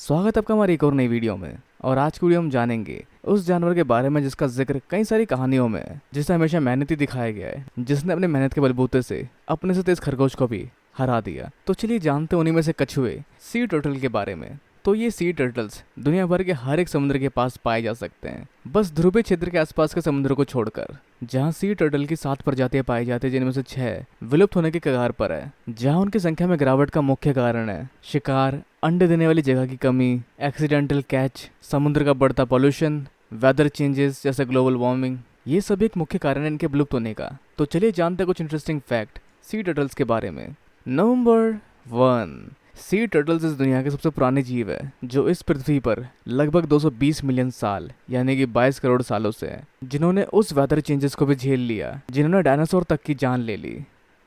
स्वागत है आपका हमारी एक और नई वीडियो में। और आज की वीडियो हम जानेंगे उस जानवर के बारे में जिसका जिक्र कई सारी कहानियों में है, जिसे हमेशा मेहनती दिखाया गया है, जिसने अपने मेहनत के बलबूते से अपने से तेज खरगोश को भी हरा दिया। तो चलिए जानते हैं उन्हीं में से कछुए सी टर्टल के बारे में। तो ये सी टर्टल्स दुनिया भर के हर एक समुद्र के पास पाए जा सकते हैं, बस ध्रुवीय क्षेत्र के आसपास के समुद्र को छोड़कर, जहाँ सी टर्टल की 7 प्रजातियां पाई जाती है, जिनमें से 6 विलुप्त होने के कगार पर है। जहाँ उनकी संख्या में गिरावट का मुख्य कारण है शिकार, अंडे देने वाली जगह की कमी, एक्सीडेंटल कैच, समुद्र का बढ़ता पॉल्यूशन, वेदर चेंजेस जैसे ग्लोबल वार्मिंग, ये सभी एक मुख्य कारण है इनके विलुप्त होने का। तो चलिए जानते हैं कुछ इंटरेस्टिंग फैक्ट सी टर्टल्स के बारे में। नंबर 1, सी टर्टल्स इस दुनिया के सबसे पुराने जीव है, जो इस पृथ्वी पर लगभग 220 मिलियन साल यानी कि 22 करोड़ सालों से है, जिन्होंने उस वेदर चेंजेस को भी झेल लिया जिन्होंने डायनासोर तक की जान ले ली।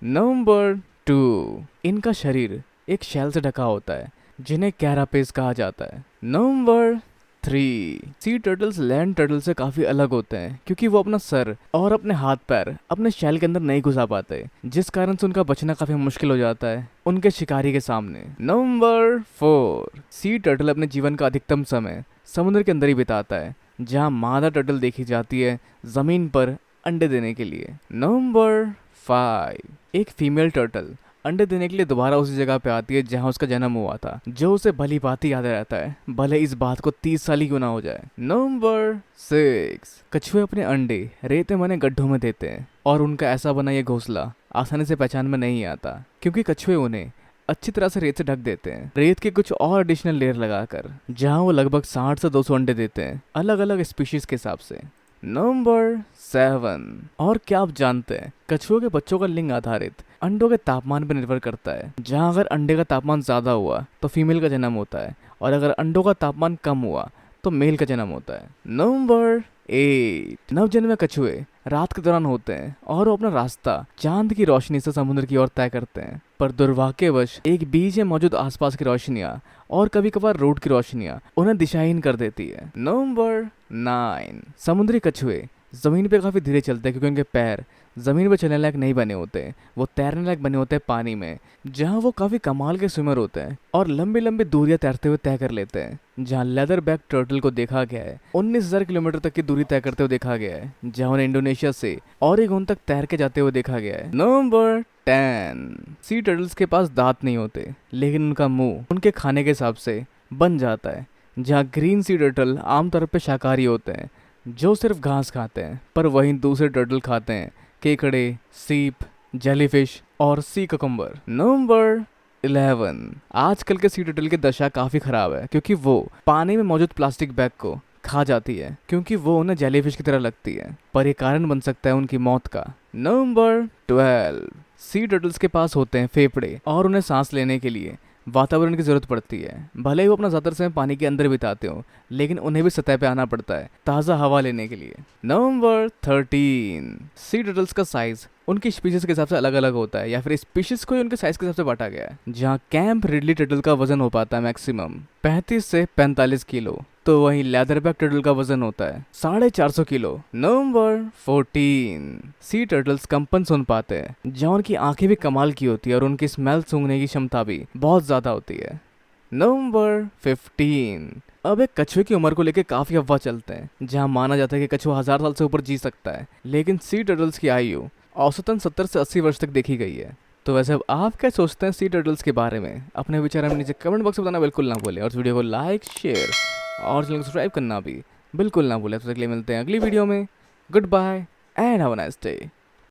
नंबर 2, इनका शरीर एक शैल से ढका होता है जिन्हें कैरापेस कहा जाता है। नंबर 3, सी टर्टल्स लैंड टर्टल से काफी अलग होते हैं क्योंकि वो अपना सर और अपने हाथ पैर अपने शैल के अंदर नहीं घुसा पाते, जिस कारण से उनका बचना काफी मुश्किल हो जाता है उनके शिकारी के सामने। नंबर 4, सी टर्टल अपने जीवन का अधिकतम समय समुद्र के अंदर ही बिताता है, जहाँ मादा टर्टल देखी जाती है जमीन पर अंडे देने के लिए। नंबर 5, एक फीमेल टर्टल अंडे देने के लिए दोबारा उसी जगह पे आती है जहां उसका जन्म हुआ था, जो उसे भली भांति याद रहता है, भले इस बात को 30 साल ही क्यों ना हो जाए। नंबर 6, कछुए अपने अंडे रेत में बने गड्ढों में देते हैं और उनका ऐसा बना ये घोंसला आसानी से पहचान में नहीं आता, क्योंकि कछुए उन्हें अच्छी तरह से रेत से ढक देते हैं, रेत के कुछ और एडिशनल लेयर लगाकर, जहां वो लगभग 60 से 200 अंडे देते हैं अलग अलग स्पीशीज के हिसाब से। नंबर 7, और क्या आप जानते हैं कछुओं के बच्चों का लिंग आधारित अंडों के तापमान पर निर्भर करता है, जहां अगर अंडे का तापमान ज्यादा हुआ तो फीमेल का जन्म होता है और अगर अंडों का तापमान कम हुआ तो मेल का जन्म होता है। नंबर 8, नवजन्मे कछुए रात के दौरान होते हैं और वो अपना रास्ता चांद की रोशनी से समुद्र की ओर तय करते हैं, पर दुर्भाग्यवश एक बीच में मौजूद आसपास की रोशनियां और कभी कभार रोड की रोशनियां उन्हें दिशाहीन कर देती है। नंबर 9, समुद्री कछुए जमीन पे काफी धीरे चलते हैं क्योंकि उनके पैर जमीन पे चलने लायक नहीं बने होते, वो तैरने लायक बने होते हैं पानी में, जहाँ वो काफी कमाल के स्विमर होते हैं और लंबी लंबी दूरियां तैरते हुए तय कर लेते हैं। जहाँ लेदर बैक टर्टल को देखा गया है 19,000 किलोमीटर तक की दूरी तय करते हुए देखा गया है, जहाँ उन्हें इंडोनेशिया से ओरेगोन तक तैर के जाते हुए देखा गया है। नंबर 10, सी टर्टल्स के पास दांत नहीं होते, लेकिन उनका मुंह उनके खाने के हिसाब से बन जाता है। जहाँ ग्रीन सी टर्टल आमतौर पर शाकाहारी होते हैं, जो सिर्फ घास खाते हैं, पर वहीं दूसरे टर्टल खाते हैं केकड़े, सीप, जेलीफिश और सी ककम्बर। नंबर 11, आजकल के सी टर्टल की दशा काफी खराब है क्योंकि वो पानी में मौजूद प्लास्टिक बैग को खा जाती है, क्योंकि वो उन्हें जेलीफिश की तरह लगती है, पर ये कारण बन सकता है उनकी मौत का। नंबर 12, सी टर्टल्स के पास होते हैं फेफड़े और उन्हें सांस लेने के लिए वातावरण की जरूरत पड़ती है। भले ही वो अपना ज्यादातर समय पानी के अंदर बिताते हो, लेकिन उन्हें भी सतह पे आना पड़ता है ताज़ा हवा लेने के लिए। नंबर 13, सी टर्टल्स का साइज उनकी स्पीशीज के हिसाब से अलग अलग होता है, या फिर स्पीशीज को ही उनके साइज के हिसाब से बांटा गया है। जहाँ कैंप रिडली टर्टल का वजन हो पाता है मैक्सिमम 35 से 45 किलो, तो वहीं लेदरबैक टर्टल का वजन होता है 450 किलो। नंबर 14, सी टर्टल्स कंपन सुन पाते हैं, जहाँ उनकी आंखें भी कमाल की होती है और उनकी स्मेल सूंघने की क्षमता भी बहुत ज्यादा होती है। नंबर 15, अब एक कछुए की उम्र को लेकर काफी अफवाह चलते हैं, जहाँ माना जाता है कि कछुआ 1000 साल से ऊपर जी सकता है, लेकिन सी टर्टल्स की आयु औसतन 70 से 80 वर्ष तक देखी गई है। तो वैसे अब आप क्या सोचते हैं सी टर्टल्स के बारे में? अपने विचार हमें नीचे कमेंट बॉक्स में बताना बिल्कुल ना भूलें, और इस वीडियो को लाइक, शेयर और चैनल को सब्सक्राइब करना भी बिल्कुल ना भूलें। तो अगले मिलते हैं अगली वीडियो में। Goodbye and have a nice day.